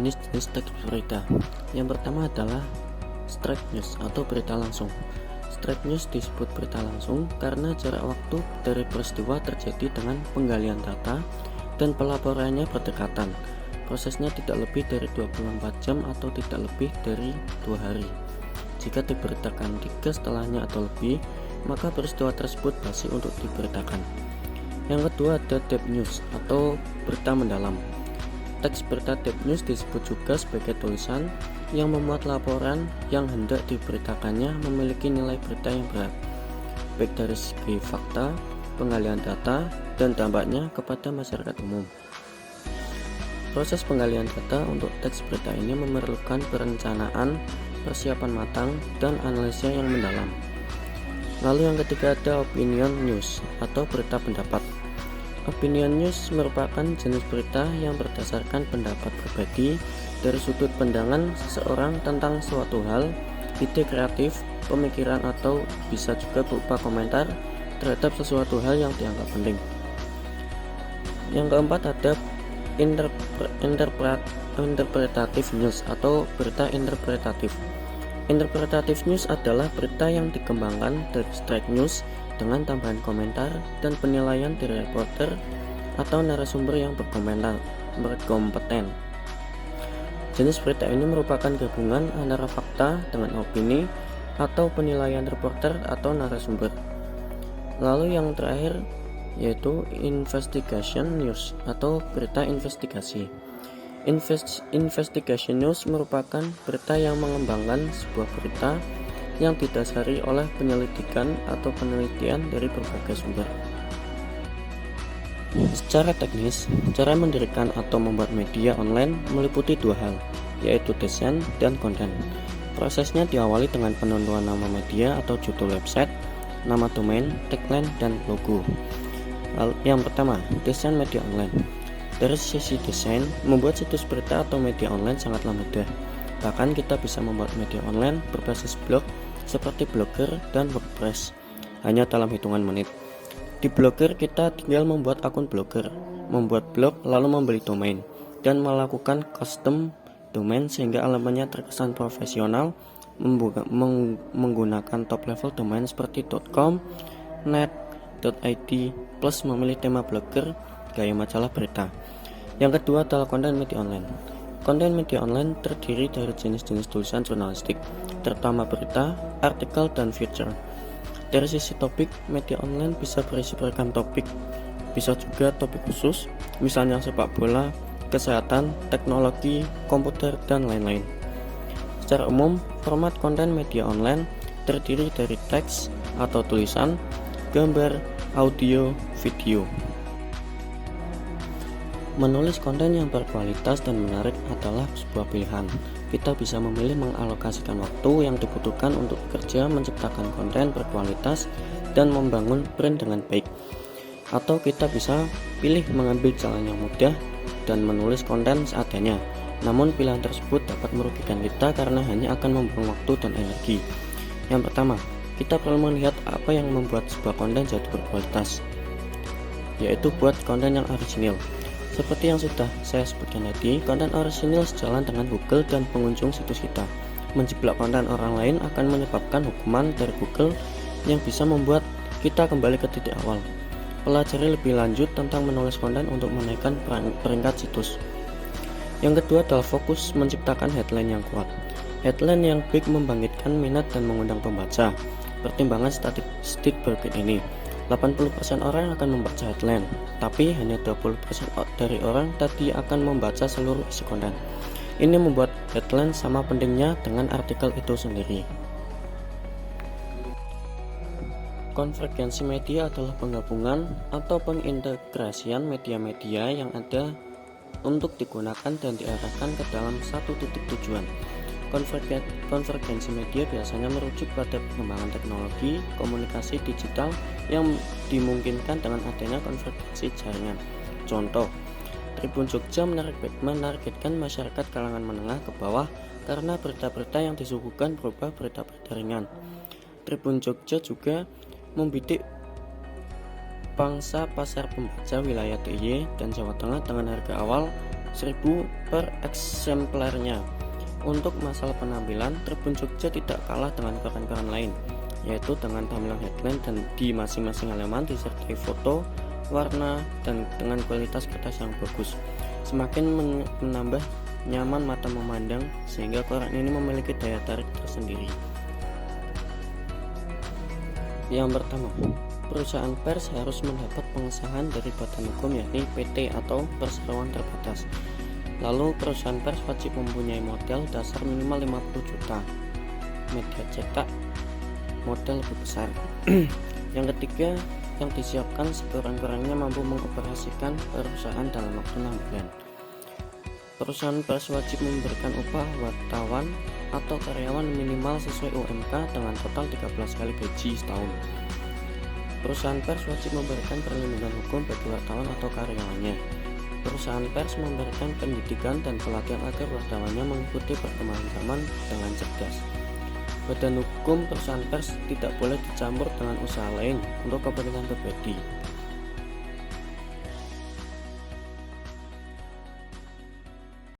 jenis-jenis teks berita. Yang pertama adalah straight news atau berita langsung. Straight news disebut berita langsung karena jarak waktu dari peristiwa terjadi dengan penggalian data dan pelaporannya berdekatan. Prosesnya tidak lebih dari 24 jam atau tidak lebih dari 2 hari. Jika diberitakan 3 setelahnya atau lebih, maka peristiwa tersebut basi untuk diberitakan. Yang kedua ada deep news atau berita mendalam. Teks berita deep news disebut juga sebagai tulisan yang memuat laporan yang hendak diberitakannya memiliki nilai berita yang berat, baik dari segi fakta, penggalian data, dan dampaknya kepada masyarakat umum. Proses penggalian data untuk teks berita ini memerlukan perencanaan, persiapan matang, dan analisa yang mendalam. Lalu yang ketiga ada opinion news atau berita pendapat. Opinion news merupakan jenis berita yang berdasarkan pendapat pribadi dari sudut pandangan seseorang tentang suatu hal, ide kreatif, pemikiran, atau bisa juga berupa komentar terhadap sesuatu hal yang dianggap penting. Yang keempat ada interpretative news atau berita interpretatif. Interpretative news adalah berita yang dikembangkan dari straight news dengan tambahan komentar dan penilaian dari reporter atau narasumber yang berkompeten. Jenis berita ini merupakan gabungan antara fakta dengan opini atau penilaian reporter atau narasumber. Lalu yang terakhir yaitu investigation news atau berita investigasi. Investigation news merupakan berita yang mengembangkan sebuah berita yang didasari oleh penyelidikan atau penelitian dari berbagai sumber. Secara teknis, cara mendirikan atau membuat media online meliputi dua hal, yaitu desain dan konten. Prosesnya diawali dengan penentuan nama media atau judul website, nama domain, tagline, dan logo. Lalu, yang pertama, desain media online. Dari sisi desain, membuat situs berita atau media online sangatlah mudah. Bahkan kita bisa membuat media online berbasis blog seperti Blogger dan WordPress hanya dalam hitungan menit. Di Blogger kita tinggal membuat akun Blogger, membuat blog, lalu membeli domain, dan melakukan custom domain sehingga elemennya terkesan profesional menggunakan top level domain seperti .com, net, .id, plus memilih tema Blogger gaya majalah berita. Yang kedua adalah konten media online. Konten media online terdiri dari jenis-jenis tulisan jurnalistik, terutama berita, artikel, dan feature. Dari sisi topik, media online bisa berisi beragam topik, bisa juga topik khusus, misalnya sepak bola, kesehatan, teknologi, komputer, dan lain-lain. Secara umum, format konten media online terdiri dari teks atau tulisan, gambar, audio, video. Menulis konten yang berkualitas dan menarik adalah sebuah pilihan. Kita bisa memilih mengalokasikan waktu yang dibutuhkan untuk bekerja menciptakan konten berkualitas dan membangun brand dengan baik. Atau kita bisa pilih mengambil jalan yang mudah dan menulis konten seadanya. Namun pilihan tersebut dapat merugikan kita karena hanya akan membuang waktu dan energi. Yang pertama, kita perlu melihat apa yang membuat sebuah konten jadi berkualitas, yaitu buat konten yang orisinil. Seperti yang sudah saya sebutkan tadi, konten orisinil sejalan dengan Google dan pengunjung situs kita. Menjiplak konten orang lain akan menyebabkan hukuman dari Google yang bisa membuat kita kembali ke titik awal. Pelajari lebih lanjut tentang menulis konten untuk menaikkan peringkat situs. Yang kedua adalah fokus menciptakan headline yang kuat. Headline yang baik membangkitkan minat dan mengundang pembaca. Pertimbangan statistik berikut ini. 80% orang akan membaca headline, tapi hanya 20% dari orang tadi akan membaca seluruh isi konten. Ini membuat headline sama pentingnya dengan artikel itu sendiri. Konvergensi media adalah penggabungan atau pengintegrasian media-media yang ada untuk digunakan dan diarahkan ke dalam satu titik tujuan. Konvergensi media biasanya merujuk pada perkembangan teknologi komunikasi digital yang dimungkinkan dengan adanya konvergensi jaringan. Contoh, Tribun Jogja menargetkan masyarakat kalangan menengah ke bawah karena berita-berita yang disuguhkan berupa berita-berita ringan. Tribun Jogja juga membidik pangsa pasar pembaca wilayah DIY dan Jawa Tengah dengan harga awal 1000 per eksemplarnya. Untuk masalah penampilan, Tribun Jogja tidak kalah dengan koran-koran lain, yaitu dengan tampilan headline dan di masing-masing halaman disertai foto, warna, dan dengan kualitas kertas yang bagus. Semakin menambah nyaman mata memandang, sehingga koran ini memiliki daya tarik tersendiri. Yang pertama, perusahaan pers harus mendapat pengesahan dari badan hukum, yakni PT atau perseroan terbatas. Lalu perusahaan pers wajib mempunyai modal dasar minimal 50 juta, media cetak modal lebih besar. Yang ketiga, yang disiapkan sekurang-kurangnya mampu mengoperasikan perusahaan dalam waktu 6 bulan. Perusahaan pers wajib memberikan upah wartawan atau karyawan minimal sesuai UMK dengan total 13 kali gaji setahun. Perusahaan pers wajib memberikan perlindungan hukum bagi wartawan atau karyawannya. Perusahaan pers memberikan pendidikan dan pelatihan agar wartawannya mengikuti perkembangan zaman dengan cerdas. Badan hukum perusahaan pers tidak boleh dicampur dengan usaha lain untuk kepentingan pribadi.